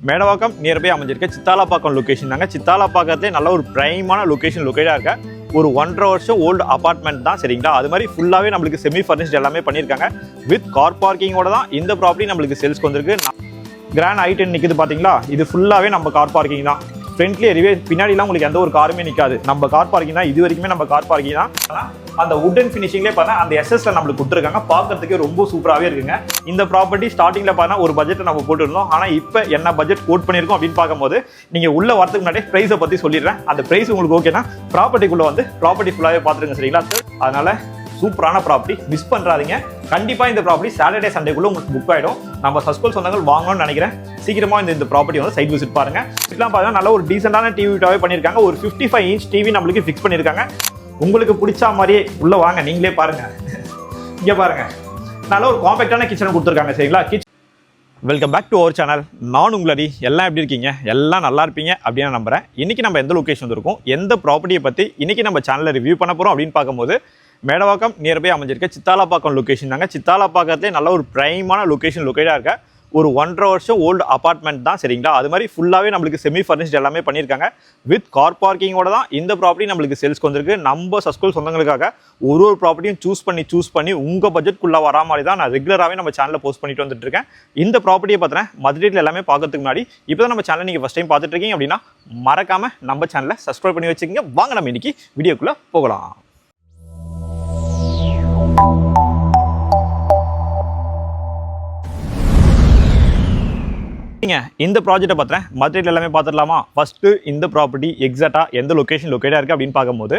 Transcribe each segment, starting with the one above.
Medavakkam nearby அமைஞ்சிருக்க சித்தாலாப்பாக்கம் location தாங்க. சித்தாலாப்பாக்கத்திலே நல்ல ஒரு பிரைமான லொகேஷன் லொக்கேட்டாக இருக்க ஒரு 1.5 வருஷம் ஓல்டு அபார்ட்மெண்ட் தான் சரிங்களா. அது மாதிரி ஃபுல்லாகவே நம்மளுக்கு செமி ஃபர்னிஷ்ட் எல்லாமே பண்ணியிருக்காங்க. வித் கார் பார்க்கிங்கோட தான் இந்த ப்ராப்பர்ட்டி நம்மளுக்கு சேல்ஸ்க்கு வந்திருக்கு. கிராண்ட் I10 நிற்குது பார்த்தீங்களா, இது ஃபுல்லாகவே நம்ம கார் பார்க்கிங் தான். ஃப்ரண்ட்லி எரிவே பின்னாடிலாம் உங்களுக்கு எந்த ஒரு காருமே நிற்காது. நம்ம கார் பார்க்கிங் தான், இது வரைக்குமே நம்ம கார் பார்க்கிங் தான். அந்த வுடன் ஃபினிஷிங்லேயே பார்த்தா அந்த எஸ்எஸ்ல நம்மளுக்கு கொடுத்துருக்காங்க. பார்க்கறதுக்கு ரொம்ப சூப்பராகவே இருக்குங்க. இந்த ப்ராப்பர்ட்டி ஸ்டார்டிங்கில் பார்த்தா ஒரு பட்ஜெட்டை நம்ம போட்டுருந்தோம். ஆனால் இப்போ என்ன பட்ஜெட் கோட் பண்ணியிருக்கோம் அப்படின்னு பார்க்கும்போது நீங்கள் உள்ள வரதுக்கு முன்னாடி ப்ரைஸை பற்றி சொல்லிடுறேன். அந்த ப்ரைஸ் உங்களுக்கு ஓகேனா ப்ராப்பர்ட்டிக்குள்ளே வந்து ப்ராப்பர்ட்டி ஃபுல்லாகவே பார்த்துருங்க சரிங்களா. அதனால சூப்பரான ப்ராப்பர்ட்டி மிஸ் பண்ணுறாதீங்க. கண்டிப்பாக இந்த ப்ராப்பர்ட்டி சாட்டர்டே சண்டேக்குள்ளே உங்களுக்கு புக் ஆகிடும். நம்ம சஸ்கோல் சொந்தங்கள் வாங்கணும்னு நினைக்கிறேன். சீக்கிரமாக இந்த ப்ராப்பர்ட்டி வந்து சைட் விசிட் பாருங்க. இதெல்லாம் பார்த்தீங்கன்னா நல்ல ஒரு டீசெண்டான டிவிட்டாவே பண்ணியிருக்காங்க. ஒரு 55 இன்ச் டிவி நம்மளுக்கு ஃபிக்ஸ் பண்ணியிருக்காங்க. உங்களுக்கு பிடிச்ச மாதிரியே உள்ள வாங்க, நீங்களே பாருங்க. இங்கே பாருங்க, நல்ல ஒரு காம்பேக்டான கிச்சனை கொடுத்துருக்காங்க சரிங்களா. Welcome back to our channel. நான் உங்களடி எல்லாம் எப்படி இருக்கீங்க? எல்லாம் நல்லா இருப்பீங்க அப்படின்னு நம்புறேன். இன்னைக்கு நம்ம எந்த லொகேஷன் வந்திருக்கோம், எந்த ப்ராப்பர்ட்டியை பற்றி இன்னைக்கு நம்ம சேனலில் ரிவ்யூ பண்ண போகிறோம் அப்படின்னு பார்க்கும்போது மேடவாக்கம் நியர்பை அமைஞ்சிருக்க சித்தாலாப்பாக்கம் லொகேஷன் தாங்க. சித்தாலாப்பாக்கத்திலே நல்ல ஒரு பிரைமான லொகேஷன் லொக்கேட்டாக இருக்க ஒரு 1.5 வருஷம் ஓல்டு அபார்ட்மெண்ட் தான் சரிங்களா. அது மாதிரி ஃபுல்லாகவே நம்மளுக்கு செமி ஃபர்னிஷ்ட் எல்லாமே பண்ணியிருக்காங்க. வித் கார் பார்க்கிங்கோட தான் இந்த ப்ராப்பர்ட்டி நம்மளுக்கு சேல்ஸ்க்கு வந்திருக்கு. நம்ம சஸ்கோல் சொந்தங்களுக்காக ஒரு ப்ராப்பர்ட்டியும் சூஸ் பண்ணி உங்கள் பட்ஜெட்குள்ளே வரா மாதிரி தான் நான் ரெகுலராகவே நம்ம சேனலில் போஸ்ட் பண்ணிட்டு வந்துட்டு இருக்கேன். இந்த ப்ராப்பர்ட்டியை பார்த்தீங்கன்னா மதுரையில் எல்லாமே பார்க்கறதுக்கு முன்னாடி இப்போ தான் நம்ம சேனல் நீங்கள் ஃபஸ்ட் டைம் பார்த்துட்டு இருக்கீங்க அப்படின்னா மறக்காமல் நம்ம சேனலை சப்ஸ்கிரைப் பண்ணி வச்சுக்கோங்க. வாங்க நம்ம இன்னைக்கு வீடியோக்குள்ளே போகலாம். இந்த ப்ராஜெக்ட்டை பார்த்தேன் மதுரையில் எல்லாமே பார்த்துடலாமா. ஃபர்ஸ்ட் இந்த ப்ராப்பர்ட்டி எக்ஸாக்டாக எந்த லொகேஷன் லொக்கேட்டாக இருக்குது அப்படின்னு பார்க்கும்போது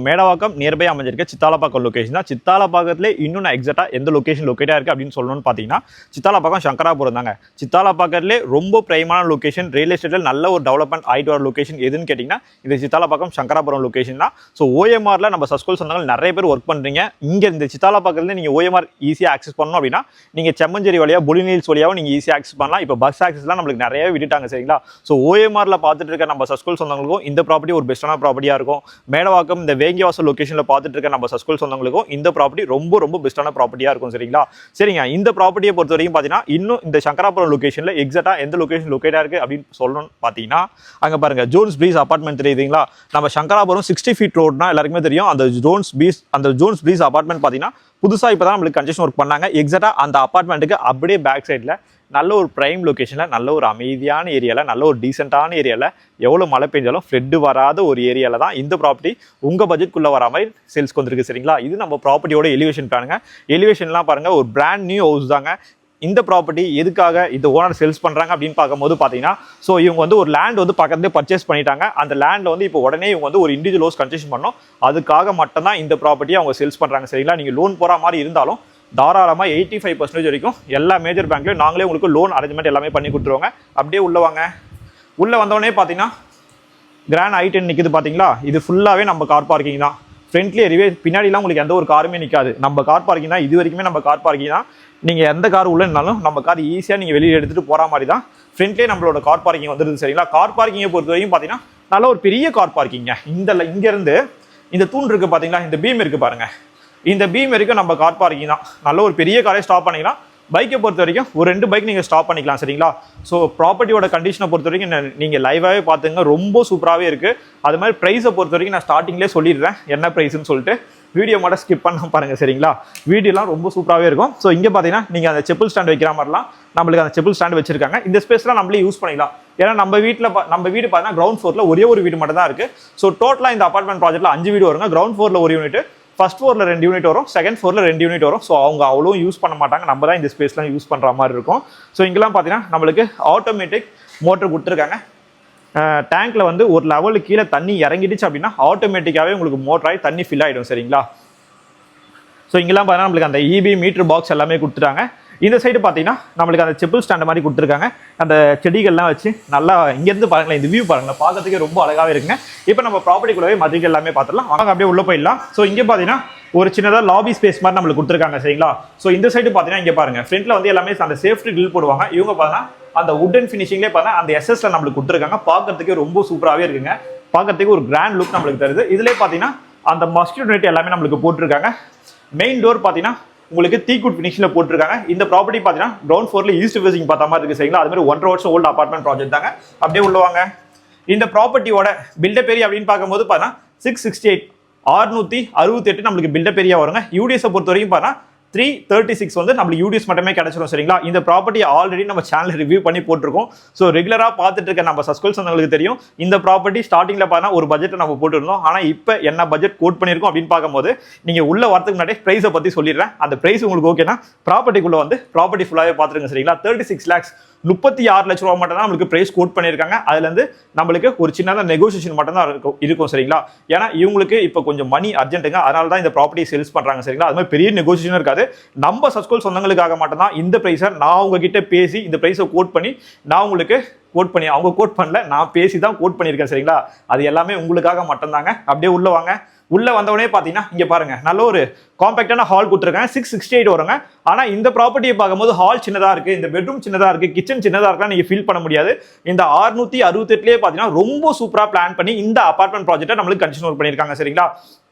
மேடவாக்கம் நியர்பை அமைஞ்சிருக்க சித்தாலாப்பாக்கம் லொகேஷன் தான். சித்தாலாப்பாக்கத்திலே இன்னும் நான் எக்ஸாக்டாக எந்த லொகேஷன் லொக்கேட்டாக இருக்குது அப்படின்னு சொல்லணும்னு பார்த்தீங்கன்னா சித்தாலாப்பாக்கம் சங்கராபுரம் தாங்க. சித்தாலாப்பாக்கத்திலே ரொம்ப பிரைமான லொகேஷன், ரியல் எஸ்டேட்டில் நல்ல ஒரு டெவலப்மெண்ட் ஆகிட்டு வர லொகேஷன் எதுன்னு கேட்டிங்கன்னா இது சித்தாலாப்பாக்கம் சங்கராபுரம் லொகேஷன் தான். OMRல நம்ம சஸ்கோல் சொந்தங்கள் நிறைய பேர் ஒர்க் பண்ணுறீங்க. இங்கே இந்த சித்தாலாப்பாக்கத்தில் நீங்கள் OMR ஈஸியாக ஆக்சஸ் பண்ணணும் அப்படின்னா நீங்கள் செம்மஞ்சேரி வழியாக புலிநீல்ஸ் வழியாகவும் நீங்கள் ஈஸியாக ஆக்சஸ் பண்ணலாம். இப்போ பஸ் ஆக்சஸ் நம்மளுக்கு நிறைய விட்டுட்டாங்க சரிங்களா. OMRல பார்த்துட்டு இருக்க நம்ம சஸ்கோல் சொந்தங்களுக்கும் இந்த ப்ராப்பர்ட்டி ஒரு பெஸ்டான ப்ராப்பர்ட்டியா இருக்கும். மேடவாக்கம் இந்த வேங்கிவாசல் லொகேஷன்ல பார்த்துட்டு இருக்க நம்ம சஸ்கோல் சொந்தங்களுக்கும் இந்த ப்ராப்பர்ட்டி ரொம்ப பெஸ்டான ப்ராப்பர்ட்டியா இருக்கும் சரிங்களா. சரிங்க, இந்த ப்ராப்பர்ட்டியை பொறுத்த வரைக்கும் பார்த்தீங்கன்னா இன்னும் இந்த சங்கராபுரம் லொகேஷன்ல எக்ஸாக்டா எந்த லொகேஷன் லொக்கேட்டா இருக்கு அப்படின்னு சொல்லணும்னு பார்த்தீங்கன்னா அங்க பாருங்க ஜோன்ஸ் பீச் அபார்ட்மெண்ட் தெரியுதுங்களா. நம்ம சங்கராபுரம் 60 ஃபீட் ரோட்னா எல்லாருக்குமே தெரியும். அந்த ஜோன்ஸ் பீச் அபார்ட்மெண்ட் பார்த்தீங்கன்னா புதுசாக இப்போ தான் நம்மளுக்கு கன்ஸ்ட்ரக்ஷன் ஒர்க் பண்ணாங்க. எக்ஸாக்டா அந்த அபார்ட்மெண்ட்டுக்கு அப்படியே பேக் சைடில் நல்ல ஒரு பிரைம் லொகேஷனில் நல்ல ஒரு அமைதியான ஏரியாவில் நல்ல ஒரு டீசெண்டான ஏரியாவில் எவ்வளோ மழை பெஞ்சாலும் ஃப்ளட்டு வராத ஒரு ஏரியாவில் தான் இந்த ப்ராப்பர்ட்டி உங்கள் பட்ஜெட்குள்ளே வர மாதிரி சேல்ஸ்க்கு வந்திருக்கு சரிங்களா. இது நம்ம ப்ராப்பர்ட்டியோட எலிவேஷன் பாருங்க. எலிவேஷன்லாம் பாருங்கள், ஒரு பிராண்ட் நியூ ஹவுஸ் தாங்க. இந்த ப்ராப்பர்ட்டி எதுக்காக இந்த ஓனர் சேல்ஸ் பண்ணுறாங்க அப்படின்னு பார்க்கும்போது பார்த்தீங்கன்னா இவங்க வந்து ஒரு லேண்ட் வந்து பக்கத்துலேயே பர்ச்சேஸ் பண்ணிட்டாங்க. அந்த லேண்டில் வந்து இப்போ உடனே இவங்க வந்து ஒரு இண்டிவிஜுவல் ஹவுஸ் கன்ஸ்ட்ரக்ஷன் பண்ணணும். அதுக்காக மட்டும்தான் இந்த ப்ராப்பர்ட்டியை அவங்க சேல்ஸ் பண்ணுறாங்க சரிங்களா. நீங்கள் லோன் போகிற மாதிரி இருந்தாலும் தாராளமாக 85% வரைக்கும் எல்லா மேஜர் பேங்க்லையும் நாங்களே உங்களுக்கு லோன் அரேஞ்ச்மெண்ட் எல்லாமே பண்ணி கொடுத்துருவாங்க. அப்படியே உள்ள வாங்க. உள்ளே வந்தோடனே பார்த்தீங்கன்னா கிராண்ட் I10 நிற்குது பார்த்தீங்களா, இது ஃபுல்லாகவே நம்ம கார் பார்க்கிங் தான். ஃப்ரண்ட்லி எரிவே பின்னாடிலாம் உங்களுக்கு எந்த ஒரு காருமே நிற்காது. நம்ம கார் பார்க்கிங் தான், இது வரைக்குமே நம்ம கார் பார்க்கிங் தான். நீங்கள் எந்த கார் உள்ளனாலும் நம்ம கார் ஈஸியாக நீங்கள் வெளியே எடுத்துகிட்டு போகிற மாதிரி தான் ஃப்ரண்ட்லேயே நம்மளோட கார் பார்க்கிங் வந்துடுது சரிங்களா. கார் பார்க்கிங்கை பொறுத்த வரைக்கும் பார்த்தீங்கன்னா நல்ல ஒரு பெரிய கார் பார்க்கிங்க. இங்கேருந்து இந்த தூண் இருக்குது பார்த்தீங்களா, இந்த பீம் இருக்குது பாருங்கள், இந்த பீம் வரைக்கும் நம்ம கார் பார்க்கிங் தான். நல்ல ஒரு பெரிய காரை ஸ்டாப் பண்ணிக்கலாம். பைக்கை பொறுத்த வரைக்கும் ஒரு 2 பைக் நீங்கள் ஸ்டாப் பண்ணிக்கலாம் சரிங்களா. ப்ராப்பர்ட்டியோட கண்டிஷனை பொறுத்த வரைக்கும் நீங்கள் லைவாகவே பார்த்துங்க, ரொம்ப சூப்பராகவே இருக்குது. அது மாதிரி ப்ரைஸை பொறுத்த வரைக்கும் நான் ஸ்டார்டிங்லேயே சொல்லிடுறேன் என்ன ப்ரைஸ்ன்னு சொல்லிட்டு. வீடியோ மட்டும் ஸ்கிப் பண்ண பாருங்கள் சரிங்களா. வீடியோலாம் ரொம்ப சூப்பராகவே இருக்கும். இங்கே பார்த்தீங்கன்னா நீங்கள் அந்த செப்பல் ஸ்டாண்ட் வைக்கிற மாதிரிலாம் நம்மளுக்கு அந்த செப்பல் ஸ்டாண்ட் வச்சிருக்காங்க. இந்த ஸ்பேஸ்லாம் நம்மளே யூஸ் பண்ணிக்கலாம். ஏன்னா நம்ம வீடு பார்த்தீங்கன்னா கிரவுண்ட் ஃப்ளோரில் ஒரே ஒரு வீடு மட்டும் தான் இருக்குது. டோட்டலாக இந்த அபார்ட்மெண்ட் ப்ராஜெக்ட்டில் 5 வீடு வருங்க. கிரவுண்ட் ஃப்ளோரில் ஒரு யூனிட், ஃபர்ஸ்ட் ஃப்ளோரில் 2 யூனிட் வரும், செகண்ட் ஃப்ளோரில் 2 யூனிட் வரும். அவங்க அவ்வளோ யூஸ் பண்ண மாட்டாங்க, நம்ம தான் இந்த ஸ்பேஸ்லாம் யூஸ் பண்ணுற மாதிரி இருக்கும். இங்கெல்லாம் பார்த்தீங்கன்னா நம்மளுக்கு ஆட்டோமேட்டிக் மோட்டர் கொடுத்துருக்காங்க. டேங்க்கில் வந்து ஒரு லெவலுக்கு கீழே தண்ணி இறங்கிடுச்சு அப்படின்னா ஆட்டோமேட்டிக்காகவே உங்களுக்கு மோட்டராகி தண்ணி ஃபில் ஆகிடும் சரிங்களா. இங்கெல்லாம் பார்த்தீங்கன்னா நம்மளுக்கு அந்த EB மீட்டர் பாக்ஸ் எல்லாமே கொடுத்துட்டாங்க. இந்த சைடு பார்த்தீங்கன்னா நம்மளுக்கு அந்த செப்பல் ஸ்டாண்ட் மாதிரி கொடுத்துருக்காங்க. அந்த செடிகள்லாம் வச்சு நல்லா இங்கேருந்து பாருங்களேன், இந்த வியூ பாருங்களேன், பார்க்கறதுக்கே ரொம்ப அழகாகவே இருக்குங்க. இப்போ நம்ம ப்ராப்பர்ட்டிக்குள்ளவே மதிகள் எல்லாமே பார்த்துடலாம். வாங்க அப்படியே உள்ளே போயிடலாம். இங்கே பார்த்தீங்கன்னா ஒரு சின்னதாக லாபி ஸ்பேஸ் மாதிரி நம்மளுக்கு கொடுத்துருக்காங்க சரிங்களா. இந்த சைடு பார்த்தீங்கன்னா இங்கே பாருங்க, ஃப்ரண்ட்ல வந்து எல்லாமே அந்த சேஃப்டி கிரில் போடுவாங்க. இவங்க பார்த்தீங்கன்னா அந்த வுடன் ஃபினிஷிங்லேயே பார்த்தா அந்த எஸ்எஸ்ல நம்மளுக்கு கொடுத்துருக்காங்க. பார்க்கறதுக்கே ரொம்ப சூப்பராகவே இருக்குங்க. பார்க்கறதுக்கு ஒரு கிராண்ட் லுக் நம்மளுக்கு தருது. இதுலேயே பார்த்தீங்கன்னா அந்த மஸ்கிட்டோ நெட் எல்லாமே நம்மளுக்கு போட்டிருக்காங்க. மெயின் டோர் பார்த்தீங்கன்னா உங்களுக்கு தீக்குட் ஃபினிஷில் போட்டிருக்காங்க. இந்த ப்ராப்பர்ட்டி பார்த்தீங்கன்னா கிரவுண்ட் ஃப்ளோரில் ஈஸ்ட் ஃபேசிங் பார்த்த மாதிரி இருக்குது சரிங்களா. அது மாதிரி 1.5 வருஷம் ஓல்டு அபார்ட்மெண்ட் ப்ராஜெக்ட் தாங்க. அப்படியே உள்ளவாங்க. இந்த ப்ராப்பர்ட்டியோட பில்டப் ஏரியா அப்படின்னு பார்க்கும்போது பார்த்தீங்கன்னா 668 668 நம்மளுக்கு பில்டப் ஏரியா வருங்க. யூடிஎஸை பொறுத்த வரைக்கும் பார்த்தீங்கன்னா 336 வந்து நம்மளுக்கு யூடிஎஸ் மட்டுமே கிடைச்சிரும் சரிங்களா. இந்த ப்ராப்பர்ட்டி ஆல்ரெடி நம்ம சேனல் ரிவ்யூ பண்ணி போட்டிருக்கோம். ஸோ ரெகுலராக பார்த்துட்டு இருக்க நம்ம சப்ஸ்கிரைபர்ஸ் உங்களுக்கு தெரியும். இந்த ப்ராப்பர்ட்டி ஸ்டார்டிங்கில் பார்த்தா ஒரு பட்ஜெட் நம்ம போட்டுருந்தோம். ஆனால் இப்போ என்ன பட்ஜெட் கோட் பண்ணியிருக்கோம் அப்படின்னு பார்க்கும்போது நீங்கள் உள்ள வரதுக்கு முன்னாடி ப்ரைஸை பற்றி சொல்லிடுறேன். அந்த ப்ரைஸ் உங்களுக்கு ஓகேனா ப்ராப்பர்ட்டிக்குள்ளே வந்து ப்ராப்பர்ட்டி ஃபுல்லாகவே பார்த்துருங்க சரிங்களா. 36 lakhs 36 லட்ச ரூபா மட்டும் தான் நம்மளுக்கு பிரைஸ் கோட் பண்ணியிருக்காங்க. அதுலேருந்து நம்மளுக்கு ஒரு சின்னதாக நெகோசியேஷன் மட்டும் தான் இருக்கும் சரிங்களா. ஏன்னா இவங்களுக்கு இப்போ கொஞ்சம் மணி அர்ஜென்ட்டுங்க, அதனால தான் இந்த ப்ராப்பர்ட்டி சேல்ஸ் பண்ணுறாங்க சரிங்களா. அது மாதிரி பெரிய நெகோசியேஷன் இருக்காது. நம்ம சஸ்கோல் சொந்தங்களுக்காக மட்டும் தான் இந்த ப்ரைஸை நான் உங்ககிட்ட பேசி இந்த ப்ரைஸை கோட் பண்ணி நான் உங்களுக்கு கோட் பண்ணி அவங்க கோட் பண்ணல, நான் பேசி தான் கோட் பண்ணியிருக்கேன் சரிங்களா. அது எல்லாமே உங்களுக்காக மட்டும்தாங்க. அப்படியே உள்ள வாங்க. உள்ள வந்தவொடனே பார்த்தீங்கன்னா இங்கே பாருங்க நல்ல ஒரு காம்பேக்டான ஹால் கொடுத்துருக்காங்க. 668 வருங்க. ஆனால் இந்த ப்ராப்பர்ட்டியை பார்க்கும்போது ஹால் சின்னதாக இருக்குது, இந்த பெட்ரூம் சின்னதாக இருக்குது, கிச்சன் சின்னதாக இருக்கலாம் நீங்கள் ஃபீல் பண்ண முடியாது. இந்த 668லேயே பார்த்தீங்கன்னா ரொம்ப சூப்பராக பிளான் பண்ணி இந்த அபார்ட்மெண்ட் ப்ராஜெக்ட்டை நம்மளுக்கு கண்டினியூ பண்ணியிருக்காங்க சரிங்களா.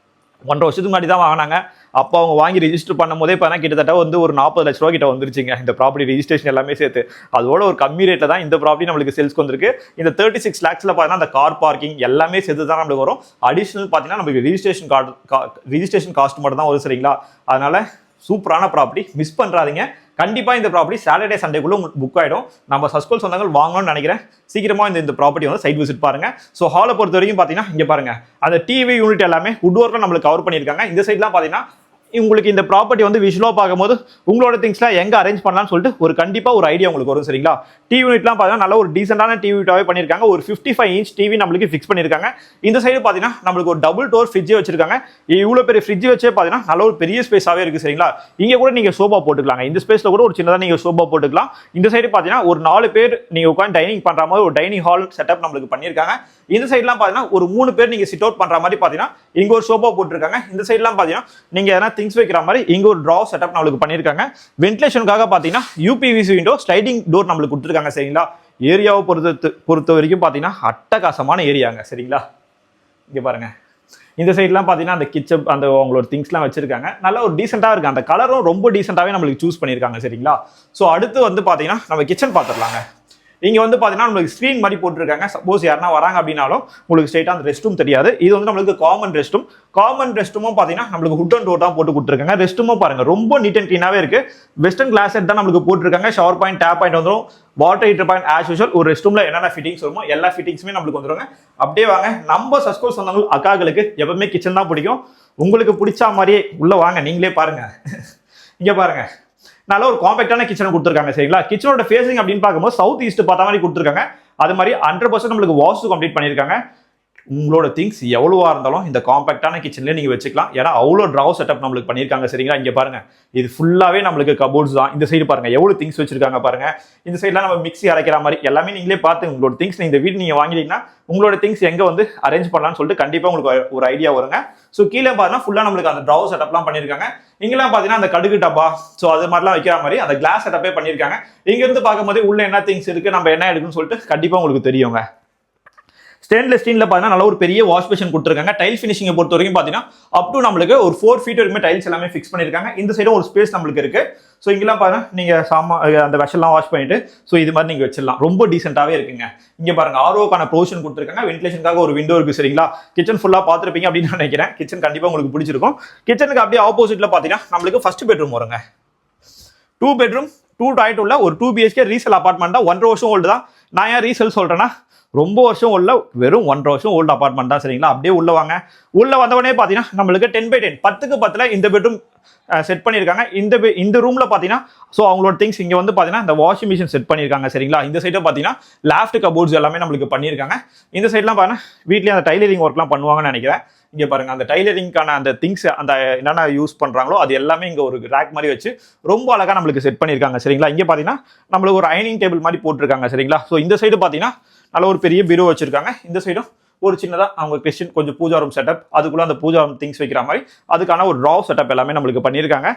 1.5 வருஷத்துக்கு முன்னாடி தான் வாங்கினாங்க. அப்போ அவங்க வாங்கி ரெஜிஸ்டர் பண்ணும் போதே பார்த்தா கிட்டத்தட்ட வந்து ஒரு 40 லட்ச ரூபா கிட்ட வந்துருச்சுங்க இந்த ப்ராப்பர்ட்டி ரெஜிஸ்ட்ரேஷன் எல்லாமே சேர்த்து. அதோட ஒரு கம்மி ரேட்டில் தான் இந்த ப்ராப்பர்ட்டி நம்மளுக்கு சேல்ஸ்க்கு வந்திருக்கு. இந்த 36 lakhsல பார்த்தீங்கன்னா அந்த கார் பார்க்கிங் எல்லாமே சேர்த்து தான் நம்மளுக்கு வரும். அடிஷனல் பார்த்தீங்கன்னா நம்மளுக்கு ரிஜிஸ்ட்ரேஷன் காஸ்ட் மட்டும் தான் வரும் சரிங்களா. அதனால சூப்பரான ப்ராப்பர்ட்டி, மிஸ் பண்ணுறாதீங்க. கண்டிப்பாக இந்த ப்ராப்பர்ட்டி சாட்டர்டே சண்டேக்குள்ள உங்களுக்கு புக் ஆகிடும். நம்ம சஸ்கோல் சொந்தங்கள் வாங்கணும்னு நினைக்கிறேன். சீக்கிரமாக இந்த ப்ராப்பர்ட்டி வந்து சைட் விசிட் பாருங்க. ஸோ ஹாலை பொறுத்த வரைக்கும் பார்த்தீங்கன்னா இங்கே பாருங்க அந்த டிவி யூனிட் எல்லாமே வுட் ஒர்க்கில் நம்மளுக்கு கவர் பண்ணியிருக்காங்க. இந்த சைட்லாம் பார்த்தீங்கன்னா உங்களுக்கு இந்த ப்ராப்பர்ட்டி வந்து விஷுவலாக பார்க்கும்போது உங்களோட திங்ஸ்லாம் எங்கே அரேஞ்ச் பண்ணலாம்னு சொல்லிட்டு ஒரு கண்டிப்பாக ஒரு ஐடியா உங்களுக்கு வரும் சரிங்களா. டிவி யூனிட்லாம் பார்த்தீங்கன்னா நல்ல ஒரு டீசெண்டான டிவி யூனிட்டாகவே பண்ணியிருக்காங்க. ஒரு 55 inch டிவி நம்மளுக்கு ஃபிக்ஸ் பண்ணியிருக்காங்க. இந்த சைடு பார்த்தீங்கன்னா நம்மளுக்கு ஒரு டபுள் டோர் ஃப்ரிட்ஜே வச்சிருக்காங்க. இவ்வளோ பெரிய ஃப்ரிட்ஜ் வச்சே பார்த்தீங்கன்னா நல்ல ஒரு பெரிய ஸ்பேஸாகவே இருக்குது சரிங்களா. இங்கே கூட நீங்கள் சோபா போட்டுக்கலாங்க. இந்த ஸ்பேஸில் கூட ஒரு சின்னதாக நீங்கள் சோபா போட்டுக்கலாம். இந்த சைடு பார்த்தீங்கன்னா ஒரு 4 பேர் நீங்கள் உட்காந்து டைனிங் பண்ணுற மாதிரி ஒரு டைனிங் ஹால் செட்டப் நம்மளுக்கு பண்ணியிருக்காங்க. இந்த சைட்லாம் பார்த்தீங்கன்னா ஒரு 3 பேர் நீங்கள் சிட் அவுட் பண்ணுற மாதிரி பார்த்தீங்கன்னா இங்கே ஒரு சோபா போட்டிருக்காங்க. இந்த சைட்லாம் பார்த்தீங்கன்னா நீங்கள் எதனா திங்ஸ் வைக்கிற மாதிரி ஒரு டிரா செட்டப் நம்மளுக்கு பண்ணிருக்காங்க. வென்டிலேஷனுக்காக பாத்தீங்கன்னா யூபிவிசி விண்டோ ஸ்லைடிங் டோர் நம்மளுக்கு கொடுத்துருக்காங்க சரிங்களா. ஏரியாவை பொறுத்த வரைக்கும் பாத்தீங்கன்னா அட்டகாசமான ஏரியாங்க சரிங்களா. இங்க பாருங்க இந்த சைட்லாம் பாத்தீங்கன்னா அந்த கிச்சன் அந்த அவங்களோட திங்ஸ்லாம் வச்சிருக்காங்க. நல்ல ஒரு டீசெண்டா இருக்கு. அந்த கலரும் ரொம்ப டீசெண்டாவே நம்மளுக்கு சூஸ் பண்ணிருக்காங்க சரிங்களா. ஸோ அடுத்து வந்து பாத்தீங்கன்னா நம்ம கிச்சன் பார்த்துடலாங்க. இங்க வந்து பாத்தீங்கன்னா நம்மளுக்கு ஸ்க்ரீன் மாதிரி போட்டுருக்காங்க. சப்போஸ் யாருன்னா வராங்க அப்படின்னாலும் உங்களுக்கு ஸ்ட்ரைட்டா அந்த ரெஸ்ட் ரூம் தெரியாது. இது வந்து நம்மளுக்கு காமன் ரெஸ்ட் ரூமும் பாத்தீங்கன்னா நம்மளுக்கு ஹுட் அண்ட் டோர் தான் போட்டு கொடுத்துருக்காங்க. ரெஸ்ட் ரூமும் பாருங்க ரொம்ப நீட் அண்ட் கிளீனாவே இருக்கு. வெஸ்டர்ன் கிளாஸ் செட் தான் நம்மளுக்கு போட்டுருக்காங்க. ஷவர் பாயிண்ட், டேப் பாயிண்ட் வந்துடும். Water heater point as usual. ஒரு ரெஸ்ட் ரூம்ல என்னென்ன ஃபிட்டிங்ஸ் வருமோ எல்லா ஃபிட்டிங்ஸுமே நம்மளுக்கு வந்துருங்க. அப்படியே வாங்க. நம்ம சஸ்கோல் சொந்தங்கள் அக்காக்களுக்கு எப்பவுமே கிச்சன் தான் பிடிக்கும். உங்களுக்கு பிடிச்ச மாதிரியே உள்ள வாங்க, நீங்களே பாருங்க. இங்க பாருங்க நல்ல ஒரு காம்பேக்டான கிச்சன் கொடுத்துருக்காங்க சரிங்களா. கிச்சனோட ஃபேசிங் அப்படின்னு பார்க்கும்போது சவுத் ஈஸ்ட் பார்த்த மாதிரி கொடுத்துருக்காங்க. அது மாதிரி 100% நம்மளுக்கு வாஸ்து கம்ப்ளீட் பண்ணியிருக்காங்க. உங்களோட திங்ஸ் எவ்வளவா இருந்தாலும் இந்த காம்பேக்டான கிச்சன்லேயே நீங்கள் வச்சுக்கலாம். ஏன்னா அவ்வளோ ட்ராவ் செட்டப் நம்மளுக்கு பண்ணியிருக்காங்க சரிங்களா. இங்கே பாருங்க இது ஃபுல்லாகவே நம்மளுக்கு கபோர்ட்ஸ் தான். இந்த சைடு பாருங்க எவ்வளோ திங்ஸ் வச்சிருக்காங்க பாருங்க. இந்த சைட்லாம் நம்ம மிக்ஸி அரைக்கிற மாதிரி எல்லாமே நீங்களே பார்த்து உங்களோட திங்ஸ் இந்த வீடு நீங்கள் வாங்கிட்டீங்கன்னா உங்களோட திங்ஸ் எங்கே வந்து அரேஞ்ச் பண்ணலாம்னு சொல்லிட்டு கண்டிப்பாக உங்களுக்கு ஒரு ஐடியா வருங்க. ஸோ கீழே பார்த்தீங்கன்னா ஃபுல்லாக நம்மளுக்கு அந்த ட்ராவ் செட்டப்லாம் பண்ணியிருக்காங்க. இங்கெல்லாம் பார்த்தீங்கன்னா அந்த கடுகு டப்பா ஸோ அது மாதிரிலாம் வைக்கிற மாதிரி அந்த கிளாஸ் செட்டப்பே பண்ணியிருக்காங்க. இங்கேருந்து பார்க்கும்போது உள்ள என்ன திங்ஸ் இருக்குது நம்ம என்ன எடுக்குன்னு சொல்லிட்டு கண்டிப்பாக உங்களுக்கு தெரியுங்க. ஸ்டெயின்லெஸ் ஸ்டீல்ல பார்த்தீங்கன்னா நல்ல ஒரு பெரிய வாஷ் பேஷன் கொடுத்துருக்காங்க. டைல் ஃபினிஷிங்கை பொறுத்த வரைக்கும் பார்த்தீங்கன்னா அப் டு நம்மளுக்கு ஒரு 4 feet வரைக்கும் டைல்ஸ் எல்லாமே ஃபிக்ஸ் பண்ணியிருக்காங்க. இந்த சைடும் ஒரு ஸ்பேஸ் நம்மளுக்கு இருக்கு. ஸோ இங்கெல்லாம் பாருங்க நீங்கள் அந்த வெஷல்லாம் வாஷ் பண்ணிட்டு ஸோ இது மாதிரி நீங்கள் வச்சிடலாம். ரொம்ப டீசெண்டாகவே இருக்குங்க. இங்கே பாருங்க ஆர்ஓக்கான ப்ரொவிஷன் கொடுத்துருக்காங்க. வென்டிலேஷனுக்காக ஒரு விண்டோ இருக்கு சரிங்களா. கிச்சன் ஃபுல்லாக பார்த்துருப்பீங்க அப்படின்னு நினைக்கிறேன். கிச்சன் கண்டிப்பாக உங்களுக்கு பிடிச்சிருக்கும். கிச்சனுக்கு அப்படியே ஆப்போசிட்ல பார்த்தீங்கன்னா நம்மளுக்கு ஃபர்ஸ்ட் பெட்ரூம் வருங்க. 2 bedroom 2 toilet உள்ள ஒரு 2 BHK ரீசேல் அபார்ட்மெண்ட் தான். 1.5 வருஷம் ஓல்டு தான். நான் ஏன் ரீசேல் சொல்றேன்னா ரொம்ப வருஷம் உள்ள வெறும் 1.5 வருஷம் ஓல்டு அபார்ட்மெண்ட் தான் சரிங்களா. அப்படியே உள்ள வாங்க. உள்ள வந்தவொடனே பார்த்தீங்கன்னா நம்மளுக்கு 10x10 10க்கு 10ல இந்த பெட்ரூம் செட் பண்ணியிருக்காங்க. இந்த ரூம்ல பார்த்தீங்கன்னா ஸோ அவங்களோட திங்ஸ் இங்கே வந்து பார்த்தீங்கன்னா இந்த வாஷிங் மிஷின் செட் பண்ணியிருக்காங்க சரிங்களா. இந்த சைடை பார்த்தீங்கன்னா லாஃப்ட் கபோர்ட்ஸ் எல்லாமே நம்மளுக்கு பண்ணியிருக்காங்க. இந்த சைட்லாம் பார்த்தீங்கன்னா வீட்லேயே அந்த டைலரிங் ஒர்க்லாம் பண்ணுவாங்கன்னு நினைக்கிறேன். இங்கே பாருங்க அந்த டைலரிங்கான அந்த திங்ஸ் அந்த என்னென்ன யூஸ் பண்ணுறாங்களோ அது எல்லாமே இங்கே ஒரு ரேக் மாதிரி வச்சு ரொம்ப அழகாக நம்மளுக்கு செட் பண்ணியிருக்காங்க சரிங்களா. இங்கே பார்த்தீங்கன்னா நம்மளுக்கு ஒரு அயனிங் டேபிள் மாதிரி போட்டிருக்காங்க சரிங்களா. ஸோ இந்த சைடு பார்த்தீங்கன்னா நல்ல ஒரு பெரிய பீரோ வச்சிருக்காங்க. இந்த சைடும் ஒரு சின்னதாக அவங்க கிறிஸ்டின் கொஞ்சம் பூஜா ரூம் செட்டப் அதுக்குள்ள அந்த பூஜா ரூம் திங்ஸ் வைக்கிற மாதிரி அதுக்கான ஒரு ராவ் செட்டப் எல்லாமே நம்மளுக்கு பண்ணியிருக்காங்க.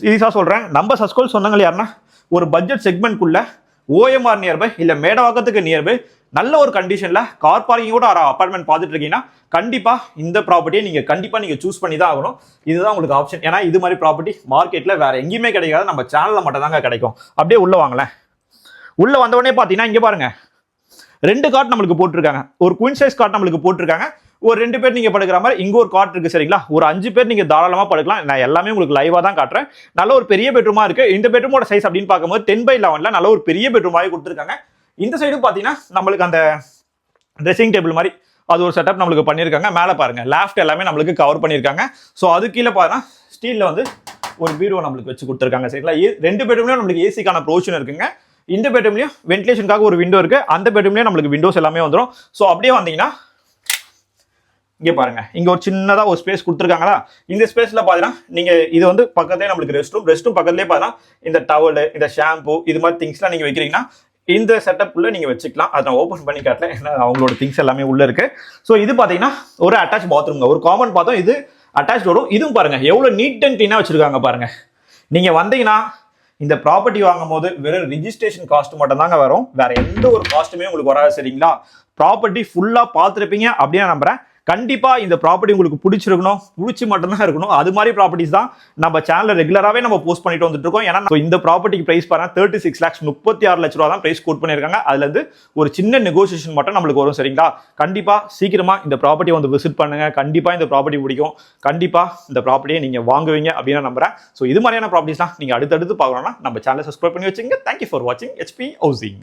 சீரியஸாக சொல்கிறேன் நம்ம சஸ்கோல் சொந்தங்கள் யாருன்னா ஒரு பட்ஜெட் செக்மெண்ட்குள்ள OMR நியர்பை இல்லை மேடவாக்கத்துக்கு நியர்பை நல்ல ஒரு கண்டிஷன்ல கார் பார்க்கிங்கோட அபார்ட்மெண்ட் பார்த்துட்டு இருக்கீங்கன்னா கண்டிப்பா இந்த ப்ராப்பர்ட்டியை நீங்க சூஸ் பண்ணி தான் ஆகணும். இதுதான் உங்களுக்கு ஆப்ஷன். ஏன்னா இது மாதிரி ப்ராப்பர்ட்டி மார்க்கெட்ல வேற எங்கேயுமே கிடைக்காது, நம்ம சேனல்ல மட்டும் தாங்க கிடைக்கும். அப்படியே உள்ள வாங்கல. உள்ள வந்த உடனே பாத்தீங்கன்னா இங்க பாருங்க 2 காட் நம்மளுக்கு போட்டிருக்காங்க. ஒரு குயின் சைஸ் காட் நம்மளுக்கு போட்டிருக்காங்க. ஒரு 2 பேர் நீங்க படுக்கிற மாதிரி இங்க ஒரு காட் இருக்கு சரிங்களா. ஒரு 5 பேர் நீங்க தாராளமா படுக்கலாம். நான் எல்லாமே உங்களுக்கு லைவா தான் காட்டுறேன். நல்ல ஒரு பெரிய பெட்ரூமா இருக்கு. இந்த பெட்ரூமோட சைஸ் அப்படின்னு பார்க்கும்போது 10/11ல நல்ல ஒரு பெரிய பெட்ரூமாவே கொடுத்துருக்காங்க. இந்த சைடும் பாத்தீங்கன்னா நம்மளுக்கு அந்த ட்ரெஸ்ஸிங் டேபிள் மாதிரி அது ஒரு செட்டப் நம்மளுக்கு பண்ணியிருக்காங்க. மேலே பாருங்க லாஃப்ட் எல்லாமே நம்மளுக்கு கவர் பண்ணியிருக்காங்க. ஸோ அது கீழே பாருங்க ஸ்டீல்ல வந்து ஒரு பீரோ நம்மளுக்கு வச்சு கொடுத்துருக்காங்க சரிங்களா. 2 பெட்ரூம்லயும் நம்மளுக்கு ஏசிக்கான ப்ரொவிஷன் இருக்குங்க. இந்த பெட்ரூம்லயும் வென்டிலேஷனுக்காக ஒரு விண்டோ இருக்கு. அந்த பெட்ரூம்லயும் நம்மளுக்கு விண்டோஸ் எல்லாமே வந்துடும். ஸோ அப்படியே வந்தீங்கன்னா இங்க பாருங்க இங்க ஒரு சின்னதா ஒரு ஸ்பேஸ் கொடுத்துருக்காங்களா. இந்த ஸ்பேஸ்ல பாத்தீங்கன்னா நீங்க இது வந்து பக்கத்துலேயே நம்மளுக்கு ரெஸ்ட் ரூம் பக்கத்துலேயே பாத்தீங்கன்னா இந்த டவல் இந்த ஷாம்பு இது மாதிரி திங்ஸ்லாம் நீங்க வைக்கிறீங்கன்னா இந்த செட்டப் உள்ள நீங்க வச்சுக்கலாம். அதை நான் ஓப்பன் பண்ணி காட்டல, ஏன்னா அவங்களோட திங்ஸ் எல்லாமே உள்ள இருக்கு. ஸோ இது பாத்தீங்கன்னா ஒரு அட்டாச் பாத்ரூம், ஒரு காமன் பார்த்தோம், இது அட்டாச் வரும். இதுவும் பாருங்க எவ்வளவு நீட் அண்ட் கிளீனா வச்சிருக்காங்க பாருங்க. நீங்க வந்தீங்கன்னா இந்த ப்ராப்பர்ட்டி வாங்கும் போது வெறும் ரிஜிஸ்ட்ரேஷன் காஸ்ட் மட்டும் தாங்க வரும், வேற எந்த ஒரு காஸ்ட்டுமே உங்களுக்கு வராது சரிங்களா. ப்ராப்பர்ட்டி ஃபுல்லா பார்த்துருப்பீங்க அப்படின்னு நம்புறேன். கண்டிப்பா இந்த ப்ராப்பர்ட்டி உங்களுக்கு பிடிச்சிருக்கணும், பிடிச்சி மட்டும்தான் இருக்கணும். அது மாதிரி ப்ராப்பர்ட்டிஸ் தான் நம்ம சேனல்ல ரெகுலராகவே நம்ம போஸ்ட் பண்ணிட்டு வந்துட்டு இருக்கோம். ஏன்னா இந்த ப்ராப்பர்ட்டிக்கு பிரைஸ் பாருங்க 36 lakhs 36 லட்ச ரூபா தான் பிரைஸ் கோட் பண்ணியிருக்காங்க. அதுல இருந்து ஒரு சின்ன நெகோசியேஷன் மட்டும் நம்மளுக்கு வரும் சரிங்களா. கண்டிப்பா சீக்கிரமா இந்த ப்ராப்பர்ட்டி வந்து விசிட் பண்ணுங்க. கண்டிப்பா இந்த ப்ராப்பர்ட்டி பிடிக்கும். கண்டிப்பா இந்த ப்ராப்பர்ட்டியை நீங்க வாங்குவீங்க அப்படின்னு நம்புறேன். ஸோ இது மாதிரியான ப்ராப்பர்ட்டிஸ்லாம் நீங்க அடுத்தடுத்து பார்க்கணும்னா நம்ம சேனலை சப்ஸ்கிரைப் பண்ணி வச்சுங்க. தேங்க்யூ ஃபார் வாட்சிங் HP Housing.